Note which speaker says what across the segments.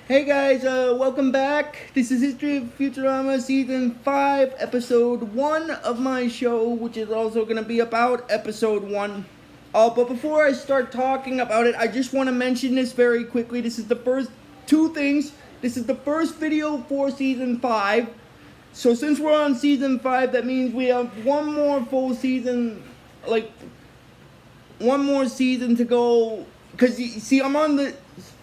Speaker 1: Hey guys, welcome back. This is History of Futurama Season 5, Episode 1 of my show, which is also going to be about Episode 1. But before I start talking about it, I just want to mention this very quickly. This is the first two things. This is the first video for Season 5. So since we're on Season 5, that means we have one more full season, one more season to go. Because, you see, I'm on the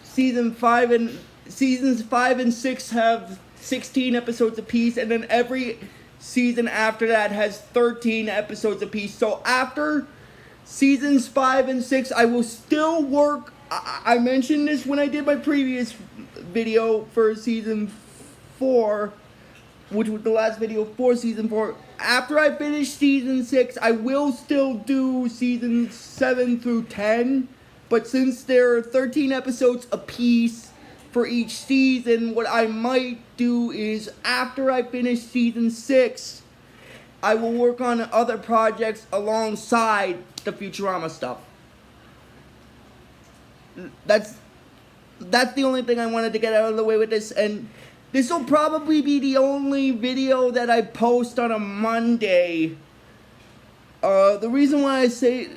Speaker 1: Season 5 and... Seasons 5 and 6 have 16 episodes apiece, and then every season after that has 13 episodes apiece. So after seasons 5 and 6, I will still work. I mentioned this when I did my previous video for season 4, which was the last video for season 4. After I finish season 6, I will still do seasons 7 through 10. But since there are 13 episodes apiece for each season, what I might do is after I finish season 6, I will work on other projects alongside the Futurama stuff. That's the only thing I wanted to get out of the way with this, and this will probably be the only video that I post on a Monday. The reason why I say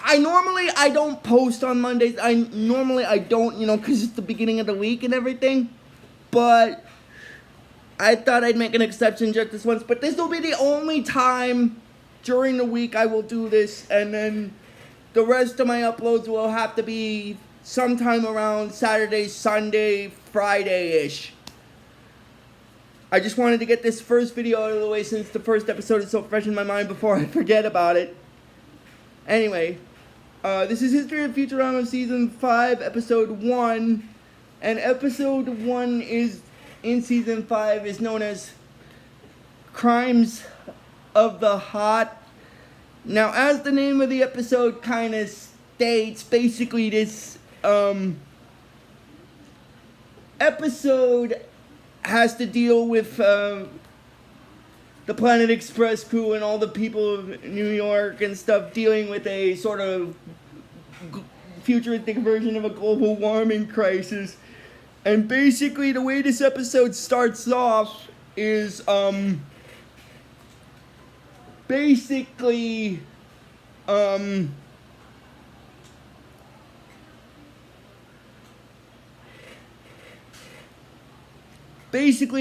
Speaker 1: I don't post on Mondays. I don't, because it's the beginning of the week and everything. But I thought I'd make an exception just this once. But this will be the only time during the week I will do this, and then the rest of my uploads will have to be sometime around Saturday, Sunday, Friday-ish. I just wanted to get this first video out of the way since the first episode is so fresh in my mind before I forget about it. Anyway, this is History of Futurama Season 5, Episode 1. And Episode 1 is, in Season 5, is known as Crimes of the Hot. Now, as the name of the episode kind of states, basically this episode has to deal with the Planet Express crew and all the people of New York and stuff dealing with a sort of futuristic version of a global warming crisis. And basically the way this episode starts off is basically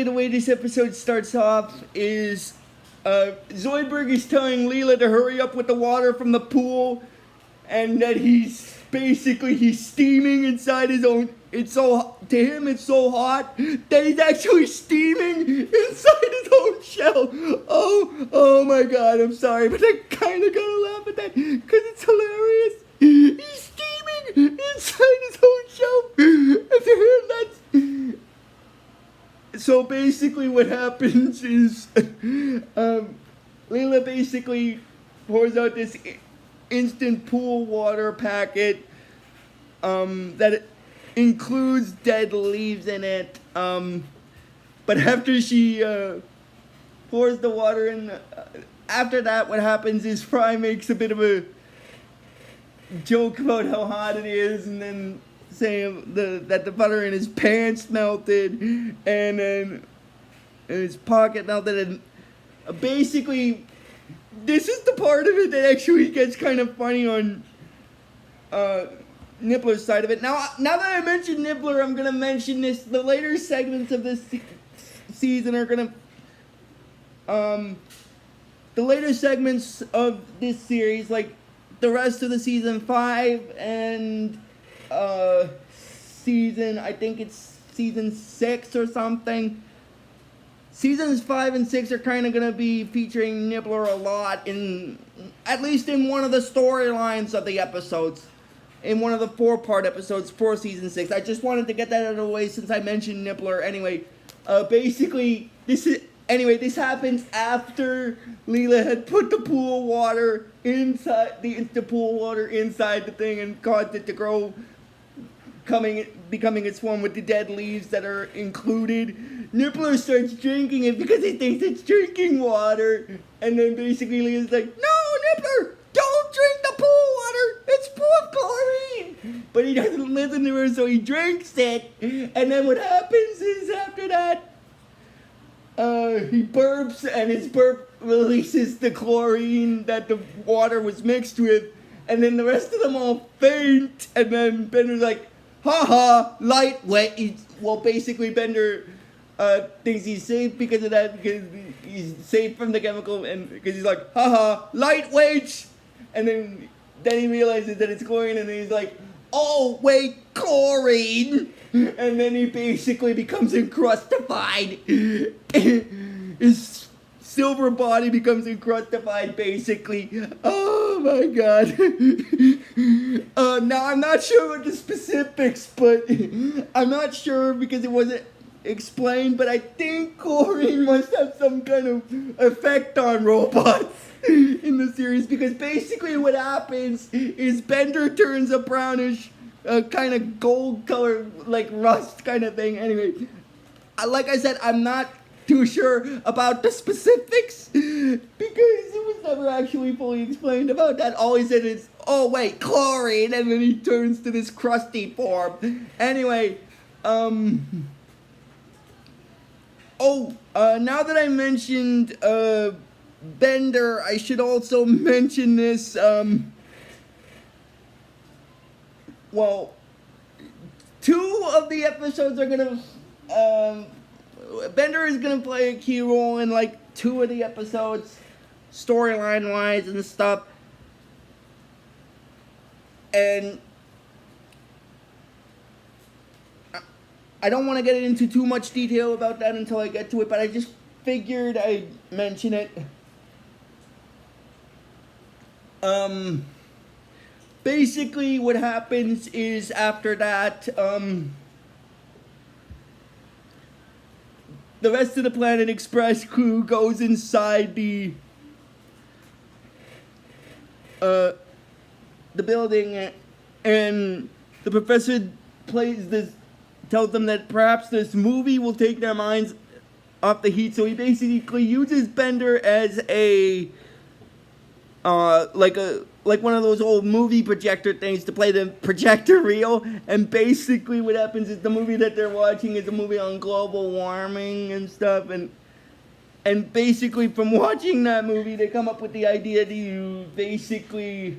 Speaker 1: the way this episode starts off is Zoidberg is telling Leela to hurry up with the water from the pool, and that he's steaming inside his own. To him it's so hot that he's actually steaming inside his own shell. Oh my God, I'm sorry, but I kind of gotta laugh at that because it's hilarious. He's steaming inside his own shell. And to him, that's... So basically what happens is Leela basically pours out this instant pool water packet that includes dead leaves in it. But after she pours the water in, after that what happens is Fry makes a bit of a joke about how hot it is, and then saying that the butter in his pants melted, and then his pocket melted, and basically this is the part of it that actually gets kind of funny on Nibbler's side of it. Now that I mentioned Nibbler, I'm gonna mention this. The later segments of this season are gonna the later segments of this series, like the rest of the season 5 and I think it's season 6 or something. Seasons 5 and 6 are kind of going to be featuring Nibbler a lot at least in one of the storylines of the episodes. In one of the 4-part episodes for season 6. I just wanted to get that out of the way since I mentioned Nibbler. Anyway, basically, this happens after Leela had put the pool water inside the thing and caused it to grow, becoming its one with the dead leaves that are included. Nibbler starts drinking it because he thinks it's drinking water, and then basically Leela's like, "No, Nibbler, don't drink the pool water. It's full of chlorine." But but he doesn't listen to her, so he drinks it. And then what happens is after that, he burps, and his burp releases the chlorine that the water was mixed with, and then the rest of them all faint, and then Bender's like, haha, lightweight. Well, basically Bender thinks he's safe because of that, because he's safe from the chemical, and because he's like, haha, lightweight, and then he realizes that it's chlorine, and then he's like, oh wait, chlorine, and then he basically becomes encrustified. His silver body becomes encrustified, basically. Oh my god. Now I'm not sure what the specifics, but I'm not sure because it wasn't explained, but I think chlorine must have some kind of effect on robots in the series, because basically what happens is Bender turns a brownish kind of gold color, like rust kind of thing. Anyway, like I said, I'm not too sure about the specifics because it was never actually fully explained about that. All he said is, oh wait, chlorine, and then he turns to this crusty form. Anyway, now that I mentioned Bender, I should also mention this, well, 2 of the episodes are gonna, Bender is gonna play a key role in like 2 of the episodes, storyline wise and stuff, and I don't want to get into too much detail about that until I get to it, but I just figured I'd mention it. Basically what happens is after that, the rest of the Planet Express crew goes inside the building, and the professor tells them that perhaps this movie will take their minds off the heat, so he basically uses Bender as a like one of those old movie projector things to play the projector reel, and basically what happens is the movie that they're watching is a movie on global warming and stuff, and basically from watching that movie they come up with the idea to basically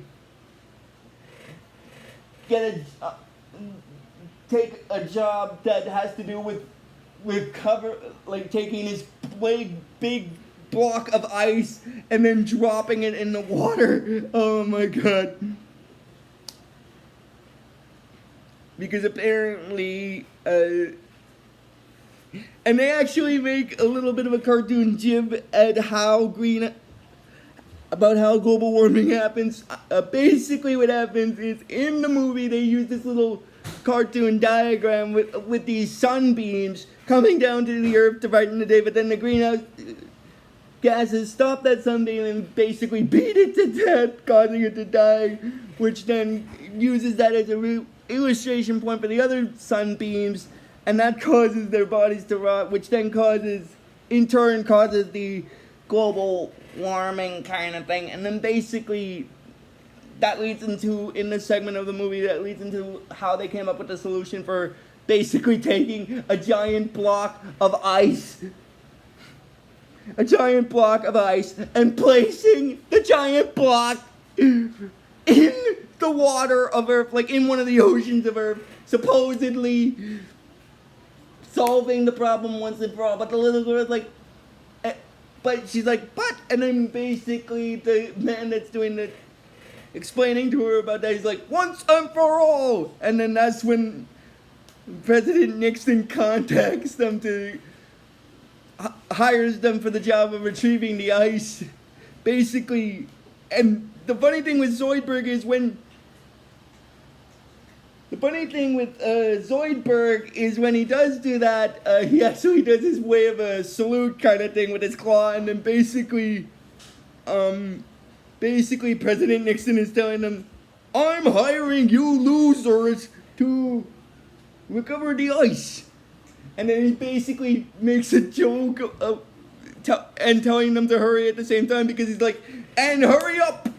Speaker 1: take a job that has to do with taking this big block of ice and then dropping it in the water. Oh my god. Because apparently, and they actually make a little bit of a cartoon jib at about how global warming happens. Basically what happens is in the movie they use this little cartoon diagram with these sunbeams coming down to the earth to brighten the day, but then the greenhouse gases stop that sunbeam and basically beat it to death, causing it to die, which then uses that as a illustration point for the other sunbeams, and that causes their bodies to rot, which then in turn causes the global warming kind of thing, and then basically that leads into, in this segment of the movie, that leads into how they came up with the solution for basically taking a giant block of ice and placing the giant block in the water of Earth, like in one of the oceans of Earth, supposedly solving the problem once and for all. But the little girl is like, but she's like, and then basically the man that's doing the explaining to her about that, he's like, once and for all, and then that's when President Nixon contacts them hires them for the job of retrieving the ice, basically. And the funny thing with Zoidberg is when he does do that, he actually does his way of a salute kind of thing with his claw, and then basically President Nixon is telling them, I'm hiring you losers to recover the ice. And then he basically makes a joke and telling them to hurry at the same time, because he's like, and hurry up!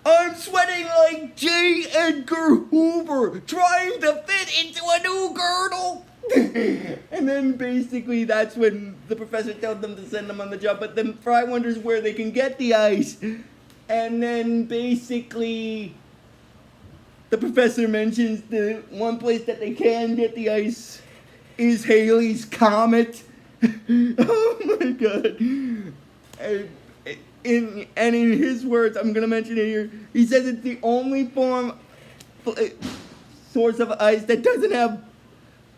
Speaker 1: I'm sweating like J. Edgar Hoover trying to fit into a new girdle. And then basically that's when the professor tells them to send them on the job, but then Fry wonders where they can get the ice. And then basically the professor mentions the one place that they can get the ice is Hailey's comet. Oh my god. In his words, I'm gonna mention it here, he says it's the only source of ice that doesn't have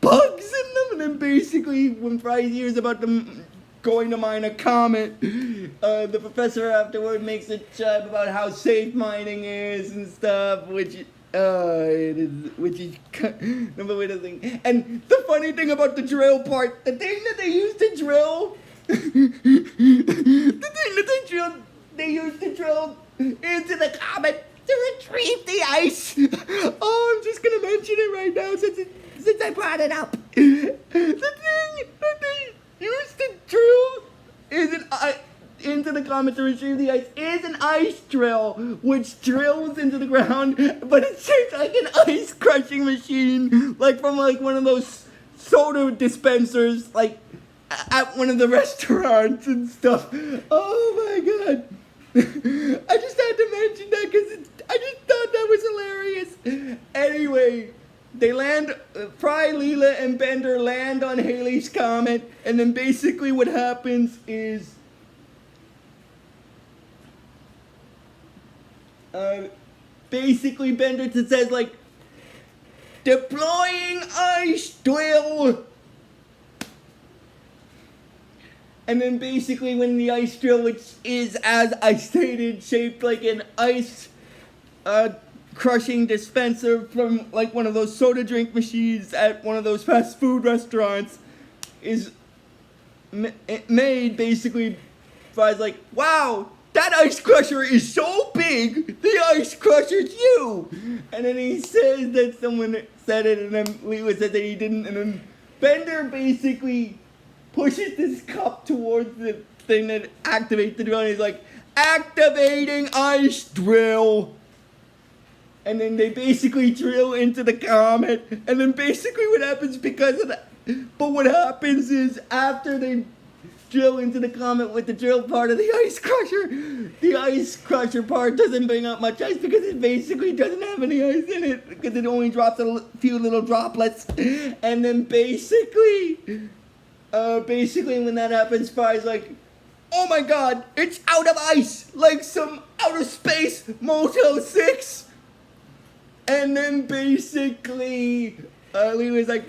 Speaker 1: bugs in them. And then basically when Fry hears about them going to mine a comet, the professor afterward makes a jibe about how safe mining is and stuff, which is number one thing. And the funny thing about the drill part, the thing that they used to drill, they used to drill into the comet to retrieve the ice. Oh, I'm just gonna mention it right now since I brought it up. The thing that they used to drill into the comet to retrieve the ice is an ice drill, which drills into the ground, but it's shaped like an ice crushing machine, like from like one of those soda dispensers, like at one of the restaurants and stuff. Oh my god. I just had to mention that because I just thought that was hilarious. Anyway, they land, Fry, Leela, and Bender land on Hailey's comet, and then basically what happens is basically Bender says like, deploying ice drill. And then basically when the ice drill, which is, as I stated, shaped like an ice crushing dispenser from like one of those soda drink machines at one of those fast food restaurants, is made, basically Fry's like, wow, that ice crusher is so big, the ice crusher's you. And then he says that someone said it, and then Leela said that he didn't, and then Bender basically pushes this cup towards the thing that activates the drill, and he's like, activating ice drill. And then they basically drill into the comet, and then basically what happens because of that, but what happens is after they drill into the comet with the drill part of the ice crusher part doesn't bring out much ice because it basically doesn't have any ice in it, because it only drops a few little droplets. And then basically when that happens, Fry's like, oh my god, it's out of ice, like some outer space Motel 6. And then basically, Leela's like,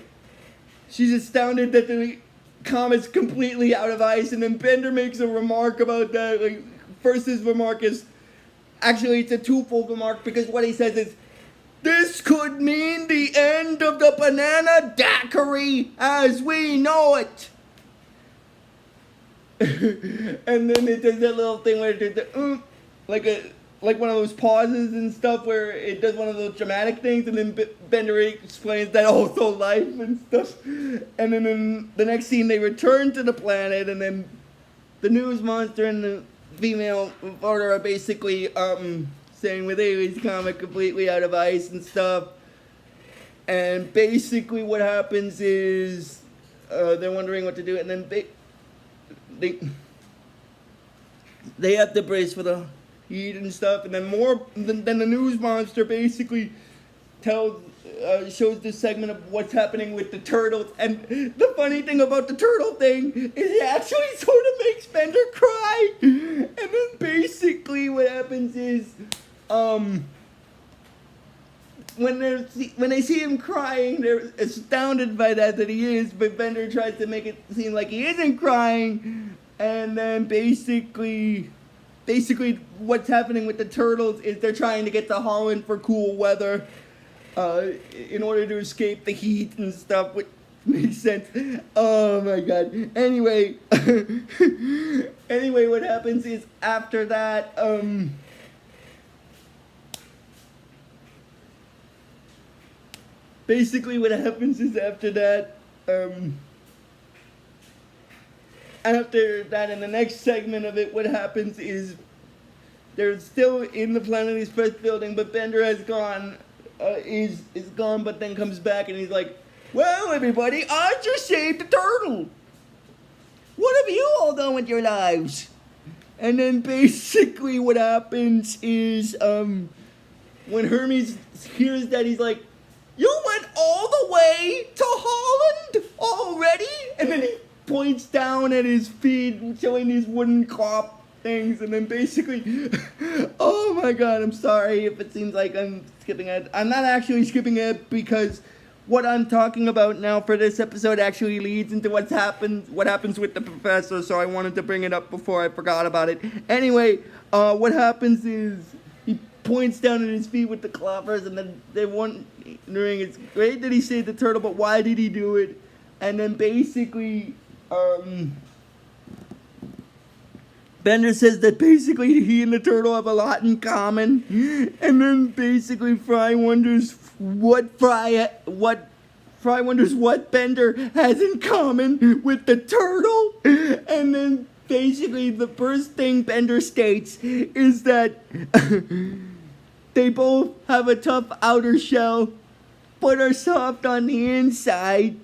Speaker 1: she's astounded that the comet's completely out of ice, and then Bender makes a remark about that. Like, first his remark is, actually it's a twofold remark, because what he says is, this could mean the end of the banana daiquiri as we know it. And then it does that little thing where it does the like one of those pauses and stuff where it does one of those dramatic things, and then Bender explains that also life and stuff. And then in the next scene they return to the planet, and then the news monster and the female reporter are basically saying with Hailey's comet completely out of ice and stuff. And basically what happens is they're wondering what to do, and then they have to brace for the heat and stuff, and then the news monster basically shows this segment of what's happening with the turtles. And the funny thing about the turtle thing is it actually sort of makes Bender cry. And then basically what happens is when they see him crying, they're astounded by that he is, but Bender tries to make it seem like he isn't crying. And then basically what's happening with the turtles is they're trying to get to Holland for cool weather in order to escape the heat and stuff, which makes sense. Oh my god. Anyway, what happens is after that, after that, in the next segment of it, what happens is they're still in the Planet Express building, but Bender has gone, is gone, but then comes back and he's like, well, everybody, I just saved the turtle. What have you all done with your lives? And then basically what happens is, when Hermes hears that, he's like, you went all the way to Holland already? And then he points down at his feet, showing these wooden cop things, and then basically, oh my god, I'm sorry if it seems like I'm skipping it. I'm not actually skipping it, because what I'm talking about now for this episode actually leads into what happens with the professor, so I wanted to bring it up before I forgot about it. Anyway, what happens is, he points down at his feet with the cloppers, and then they're wondering, it's great that he saved the turtle, but why did he do it? And then basically, Bender says that basically he and the turtle have a lot in common, and then basically Fry wonders what Bender has in common with the turtle, and then basically the first thing Bender states is that they both have a tough outer shell, but are soft on the inside.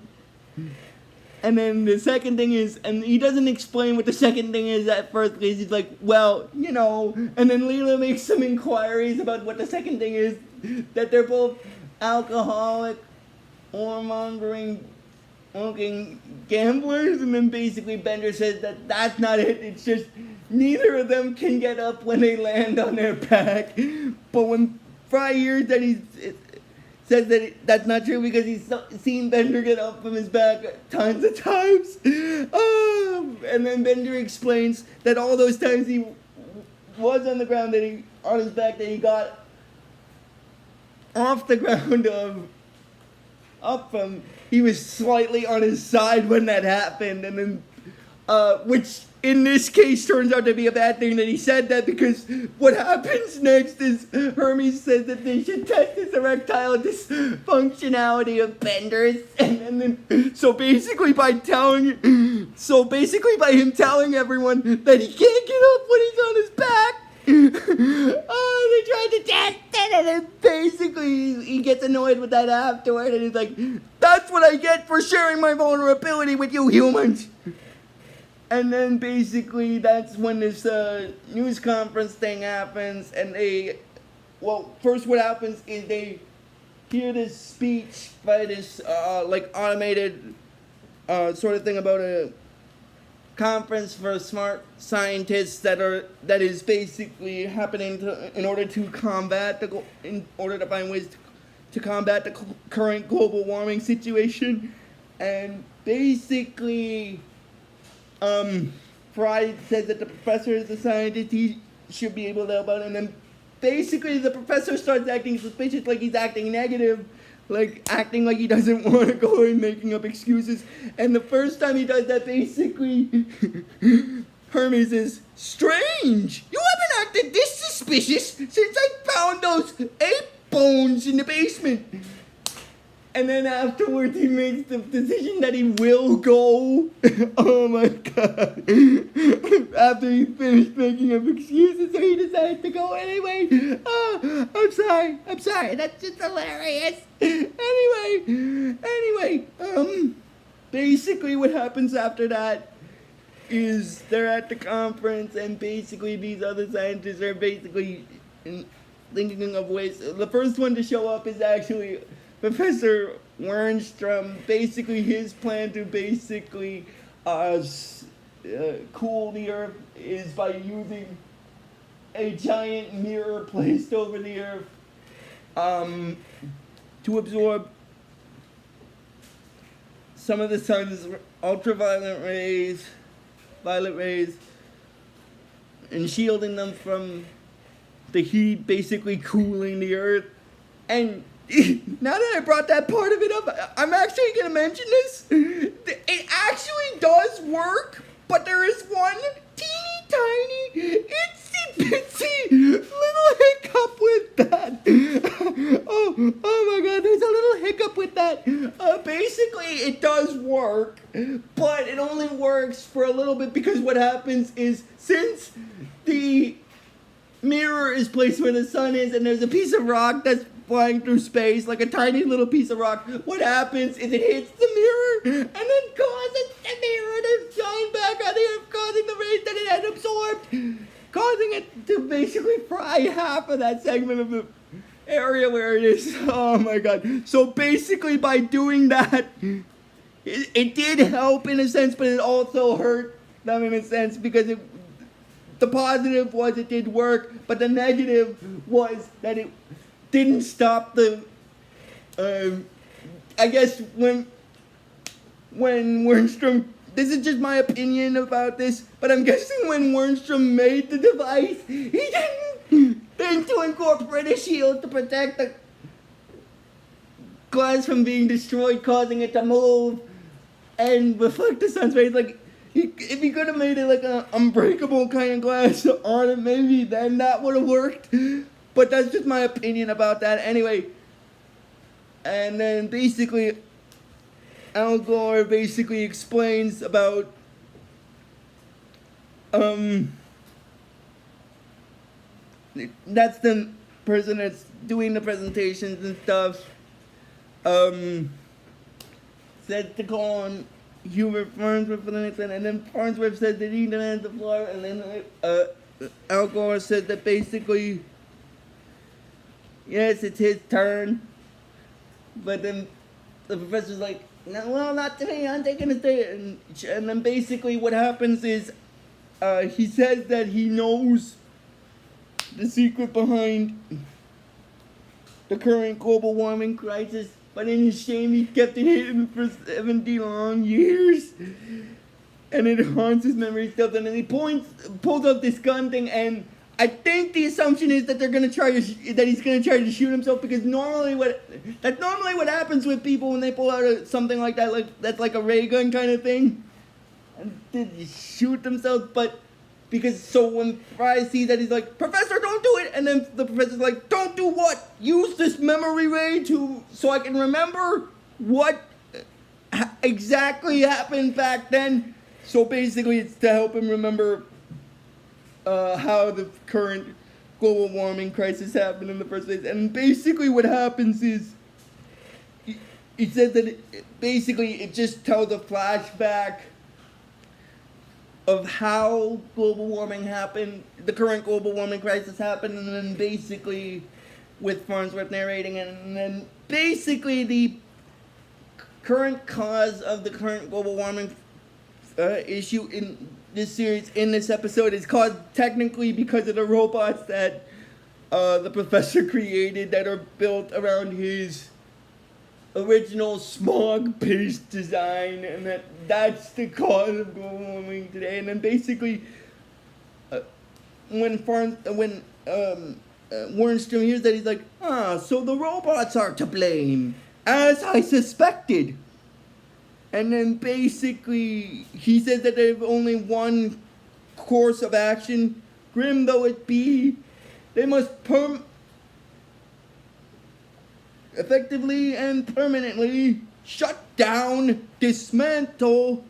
Speaker 1: And then the second thing is, and he doesn't explain what the second thing is at first, because he's like, well, you know, and then Leela makes some inquiries about what the second thing is, that they're both alcoholic, whoremongering, gamblers, and then basically Bender says that that's not it, it's just neither of them can get up when they land on their back. But when Fry hears that says that that's not true, because he's seen Bender get up from his back tons of times. And then Bender explains that all those times he was on the ground, on his back, that he got off the ground up from, he was slightly on his side when that happened, and then, which in this case turns out to be a bad thing that he said that, because what happens next is Hermes says that they should test this erectile dysfunctionality of Bender's, and then so basically by him telling everyone that he can't get up when he's on his back, they tried to test it, and then basically he gets annoyed with that afterward, and he's like, that's what I get for sharing my vulnerability with you humans. And then basically that's when this news conference thing happens, and first what happens is they hear this speech by this automated sort of thing about a conference for smart scientists that is basically happening in order to find ways to combat the current global warming situation, and basically Fry says that the professor is a scientist, he should be able to help out, and then basically the professor starts acting suspicious, like he's acting negative, like acting like he doesn't want to go and making up excuses. And the first time he does that, basically Hermes is, strange, you haven't acted this suspicious since I found those ape bones in the basement. And then afterwards he makes the decision that he will go. Oh my god. After he finished making up excuses, so he decides to go anyway. Oh, I'm sorry, that's just hilarious. Anyway, basically what happens after that is they're at the conference, and basically these other scientists are basically thinking of ways. The first one to show up is actually Professor Wernstrom. Basically his plan to basically cool the Earth is by using a giant mirror placed over the Earth to absorb some of the sun's ultraviolet rays, and shielding them from the heat, basically cooling the Earth. And now that I brought that part of it up, I'm actually going to mention this. It actually does work, but there is one teeny tiny, itsy bitsy little hiccup with that. Oh my god, there's a little hiccup with that. Basically, it does work, but it only works for a little bit, because what happens is, since the mirror is placed where the sun is, and there's a piece of rock that's flying through space, like a tiny little piece of rock. What happens is it hits the mirror, and then causes the mirror to shine back on the earth, causing the rays that it had absorbed, causing it to basically fry half of that segment of the area where it is. Oh my god. So basically by doing that, it did help in a sense, but it also hurt them in a sense, because the positive was it did work, but the negative was that it didn't stop the, I guess when Wernstrom, this is just my opinion about this, but I'm guessing when Wernstrom made the device, he didn't think to incorporate a shield to protect the glass from being destroyed, causing it to move and reflect the sun's rays. Like, if he could have made it like an unbreakable kind of glass on it, maybe then that would have worked. But that's just my opinion about that. Anyway, and then basically, Al Gore basically explains about that's the person that's doing the presentations and stuff. Said to call on Hubert Farnsworth for the next one, and then Farnsworth said that he demanded the floor, and then Al Gore said that basically, yes, it's his turn, but then the professor's like, no, well, not today, I'm taking a stay, and then basically what happens is, he says that he knows the secret behind the current global warming crisis, but in his shame, he kept it hidden for 70 long years. And it haunts his memory still. And then he pulls up this gun thing, and I think the assumption is that he's gonna try to shoot himself, because normally what happens with people when they pull out something like that, like that's like a ray gun kind of thing, and they shoot themselves. But so when Fry sees that, he's like, Professor, don't do it! And then the professor's like, don't do what? Use this memory ray so I can remember what exactly happened back then. So basically it's to help him remember how the current global warming crisis happened in the first place. And basically what happens is, he said that it just tells a flashback of how global warming happened, the current global warming crisis happened, and then basically with Farnsworth narrating, and then basically the current cause of the current global warming issue in this series, in this episode, is caused technically because of the robots that the professor created that are built around his original smog-based design, and that's the cause of global warming today. And then basically, when Wernstrom hears that, he's like, so the robots are to blame, as I suspected. And then basically, he says that they have only one course of action, grim though it be. They must effectively and permanently shut down, dismantle,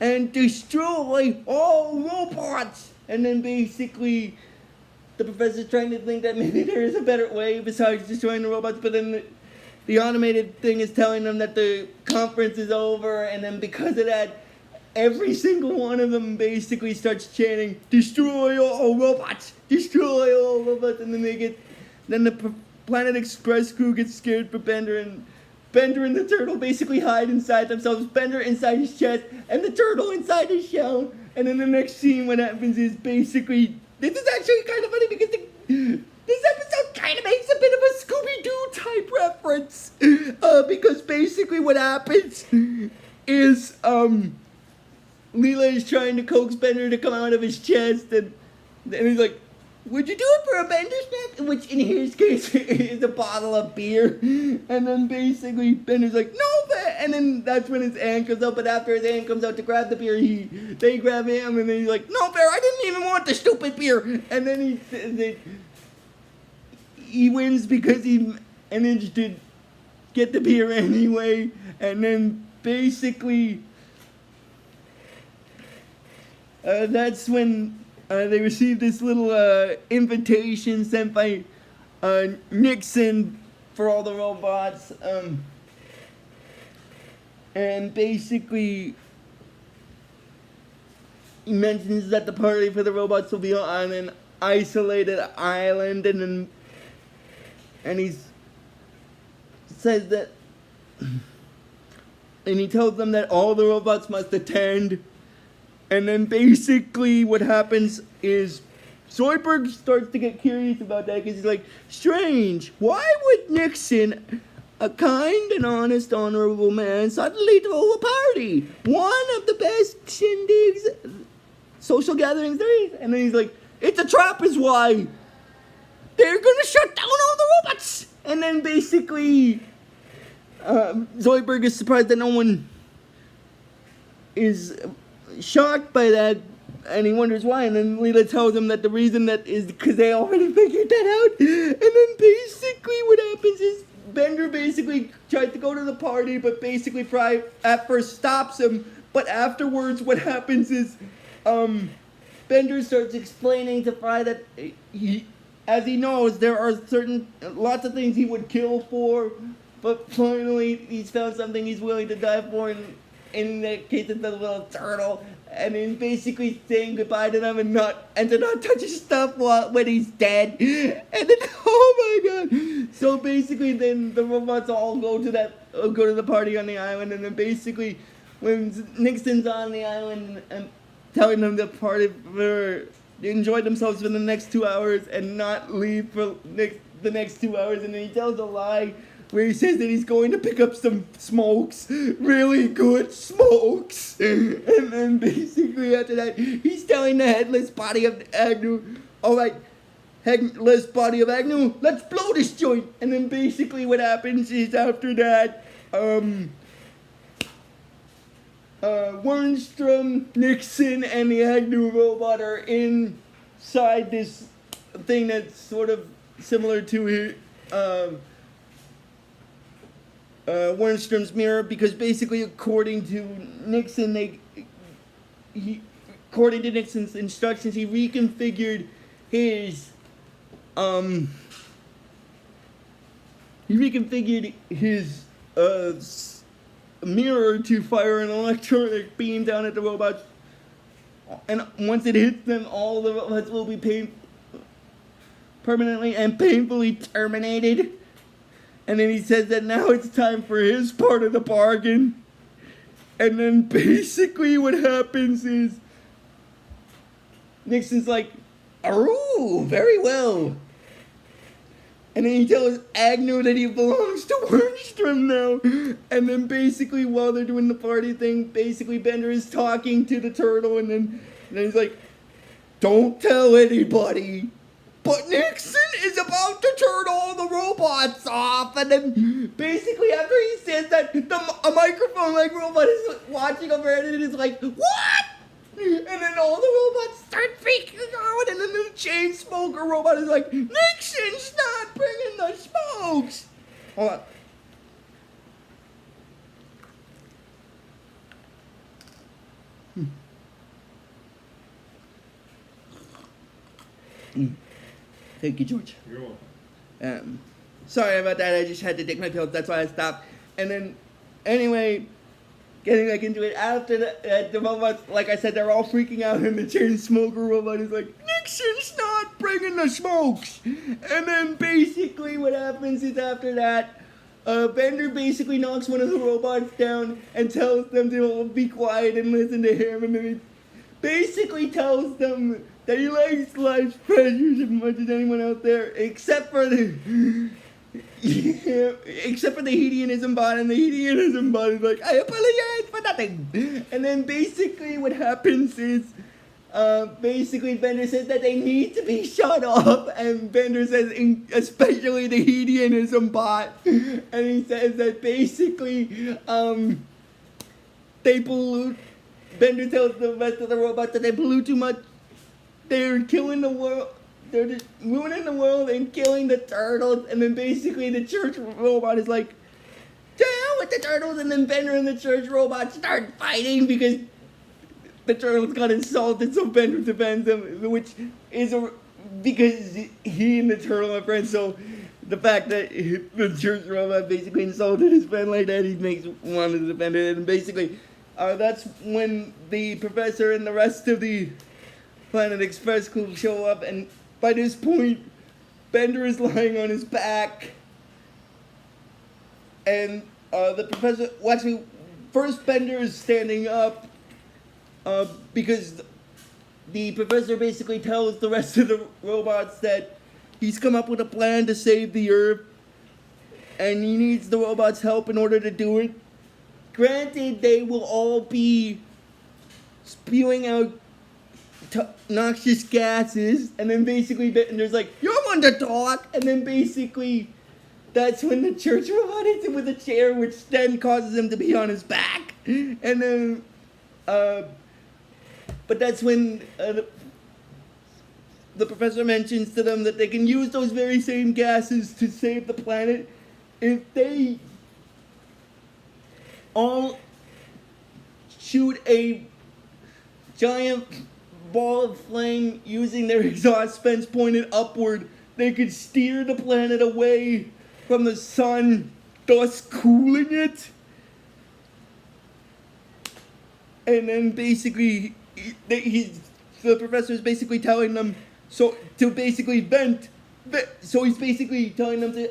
Speaker 1: and destroy all robots. And then basically the professor's trying to think that maybe there is a better way besides destroying the robots, but then the automated thing is telling them that the conference is over, and then because of that, every single one of them basically starts chanting, destroy all robots, destroy all robots, and then the Planet Express crew gets scared for Bender, and the turtle basically hide inside themselves, Bender inside his chest, and the turtle inside his shell. And then the next scene, what happens is basically, this is actually kind of funny, because this episode kind of makes a bit of a Scooby-Doo type reference, because basically what happens is, Leela is trying to coax Bender to come out of his chest, and he's like, would you do it for a Bender snack? Which in his case is a bottle of beer. And then basically Bender's like, no, and then that's when his hand comes out. But after his hand comes out to grab the beer, they grab him, and then he's like, no, Bear, I didn't even want the stupid beer. And then he says that he wins because he managed to get the beer anyway. And then basically that's when they received this little invitation sent by Nixon for all the robots, and basically he mentions that the party for the robots will be on an isolated island, and he says that, and he tells them that all the robots must attend. And then basically what happens is Zoidberg starts to get curious about that because he's like, strange, why would Nixon, a kind and honest, honorable man, suddenly throw a party? One of the best shindigs, social gatherings there is. And then he's like, it's a trap is why. They're gonna shut down all the robots. And then basically Zoidberg is surprised that no one is shocked by that, and he wonders why, and then Leela tells him that the reason that is because they already figured that out. And then basically what happens is Bender basically tried to go to the party, but basically Fry at first stops him, but afterwards what happens is Bender starts explaining to Fry that he, as he knows, there are lots of things he would kill for, but finally he's found something he's willing to die for, and in that case it's the little turtle, and he's basically saying goodbye to them and to not touch his stuff when he's dead. And then, oh my god! So basically, then the robots all go to the party on the island, and then basically, when Nixon's on the island and telling them to party enjoy themselves for the next 2 hours and not leave for the next 2 hours, and then he tells a lie where he says that he's going to pick up some smokes, really good smokes. And then basically after that, he's telling the headless body of Agnew, alright, headless body of Agnew, let's blow this joint. And then basically what happens is after that, Wernstrom, Nixon, and the Agnew robot are inside this thing that's sort of similar to Wernstrom's mirror, because basically according to Nixon, according to Nixon's instructions, he reconfigured his mirror to fire an electronic beam down at the robots, and once it hits them, all the robots will be permanently and painfully terminated. And then he says that now it's time for his part of the bargain. And then basically what happens is Nixon's like, "Ooh, very well." And then he tells Agnew that he belongs to Wernstrom now. And then basically while they're doing the party thing, basically Bender is talking to the turtle, and then he's like, "Don't tell anybody, but Nixon is about to turn all the robots off." And then basically after he says that, a microphone-like robot is watching over it and is like, "What?" And then all the robots start freaking out, and then the chain smoker robot is like, "Nixon's not bringing the smokes." Hold on. Thank you, George.
Speaker 2: You're welcome.
Speaker 1: Sorry about that. I just had to take my pills. That's why I stopped. And then, anyway, getting back into it, after the robots, like I said, they're all freaking out, and the chain smoker robot is like, "Nixon's not bringing the smokes." And then basically what happens is after that, Bender basically knocks one of the robots down and tells them to be quiet and listen to him, and then he basically tells them that he likes life's pleasures as much as anyone out there, except for the hedonism bot, and the hedonism bot is like, "I apologize for nothing." And then basically what happens is, basically Bender says that they need to be shut off, and Bender says, especially the hedonism bot, and he says that basically, they pollute. Bender tells the rest of the robots that they pollute too much. They're killing the world. They're just ruining the world and killing the turtles. And then basically the church robot is like, "To hell with the turtles." And then Bender and the church robot start fighting because the turtles got insulted, so Bender defends them, which is because he and the turtle are friends, so the fact that the church robot basically insulted his friend like that, he makes one to defend it, and basically, that's when the professor and the rest of the Planet Express crew show up, and by this point, Bender is lying on his back, and the professor, well, actually, first Bender is standing up, because the professor basically tells the rest of the robots that he's come up with a plan to save the Earth, and he needs the robots' help in order to do it. Granted, they will all be spewing out noxious gases, and then basically Bender's like, "You're one to talk," and then basically that's when the church robot hits him with a chair, which then causes him to be on his back, and then but that's when the professor mentions to them that they can use those very same gases to save the planet if they all shoot a giant ball of flame using their exhaust vents pointed upward. They could steer the planet away from the sun, thus cooling it. And then basically, the professor is basically telling them to basically vent. So he's basically telling them to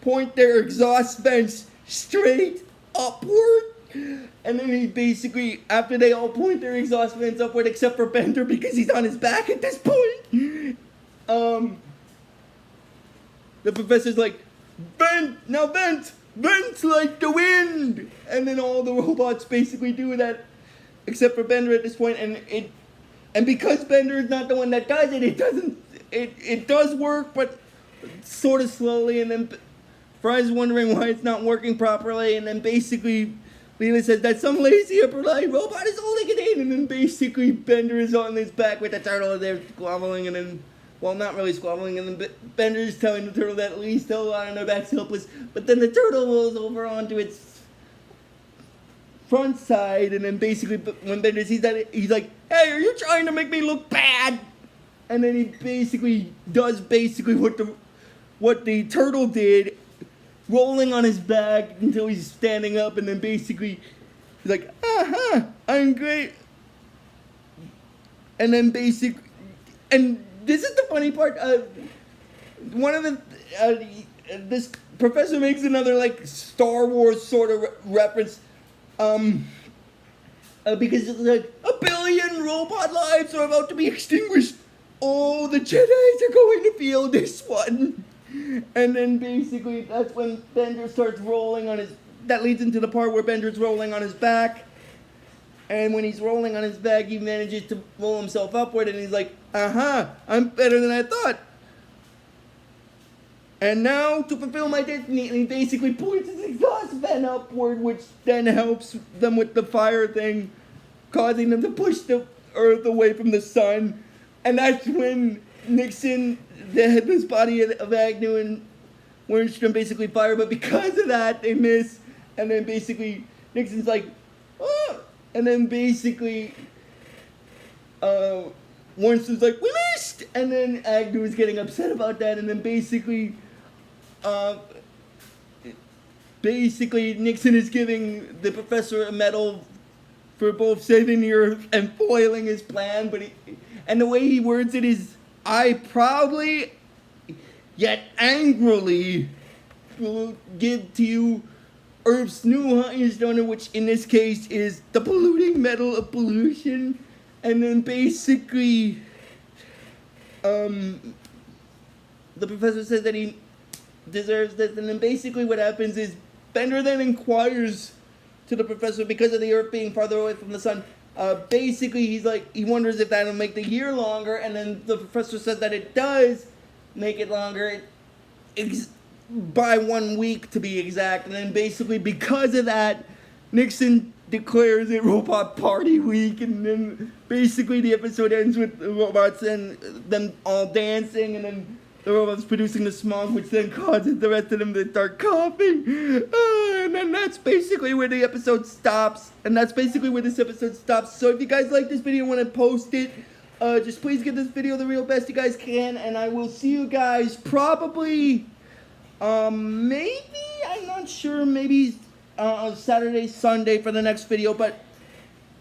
Speaker 1: point their exhaust vents straight upward. And then he basically, after they all point their exhaust vents upward, except for Bender because he's on his back at this point, the professor's like, "Vent, now vent like the wind." And then all the robots basically do that, except for Bender at this point, and because Bender is not the one that does it, it does work, but sort of slowly, and then Fry's wondering why it's not working properly, and then basically Leela says that some lazy upper line robot is holding it in, and then basically Bender is on his back with the turtle, and they're squabbling, and then, well, not really squabbling, and then Bender is telling the turtle that at least they'll lie on their backs helpless, but then the turtle rolls over onto its front side, and then basically when Bender sees that, he's like, "Hey, are you trying to make me look bad?" And then he basically does what the turtle did, rolling on his back until he's standing up, and then basically he's like, "I'm great." And then and this is the funny part, one of the, this professor makes another like Star Wars sort of reference, because it's like, 1 billion robot lives are about to be extinguished. Oh, the Jedis are going to feel this one. And then basically that's when Bender starts rolling on that leads into the part where Bender's rolling on his back. And when he's rolling on his back, he manages to roll himself upward, and he's like, I'm better than I thought. And now, to fulfill my destiny, and he basically points his exhaust vent upward, which then helps them with the fire thing, causing them to push the Earth away from the sun. And that's when Nixon, the headless body of Agnew, and Wernstrom basically fire, but because of that, they miss. And then basically, Nixon's like, "Oh!" And then basically, Wernstrom's like, "We missed!" And then Agnew is getting upset about that, and then basically Nixon is giving the professor a medal for both saving the Earth and foiling his plan, and the way he words it is, "I proudly, yet angrily, will give to you Earth's new highest honor," which in this case is the polluting medal of pollution. And then basically, the professor says that he deserves this, and then basically what happens is Bender then inquires to the professor, because of the Earth being farther away from the sun, basically he wonders if that'll make the year longer, and then the professor says that it does make it longer, by 1 week to be exact, and then basically because of that, Nixon declares it Robot Party Week, and then basically the episode ends with the robots and them all dancing, and then the robots producing the smog, which then causes the rest of them to start coughing. And then that's basically where the episode stops. And that's basically where this episode stops. So if you guys like this video and want to post it, just please give this video the real best you guys can. And I will see you guys probably, maybe, I'm not sure, maybe Saturday, Sunday for the next video. But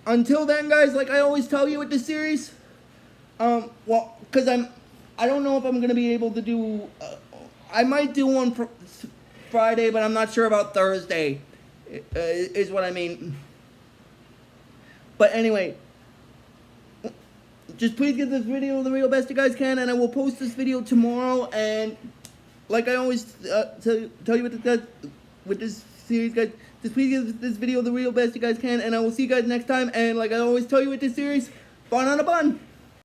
Speaker 1: until then, guys, like I always tell you with this series, well, because I don't know if I'm going to be able to do, I might do one for Friday, but I'm not sure about Thursday, is what I mean. But anyway, just please give this video the real best you guys can, and I will post this video tomorrow. And like I always tell you with this series, guys, just please give this video the real best you guys can, and I will see you guys next time. And like I always tell you with this series, fun on a bun.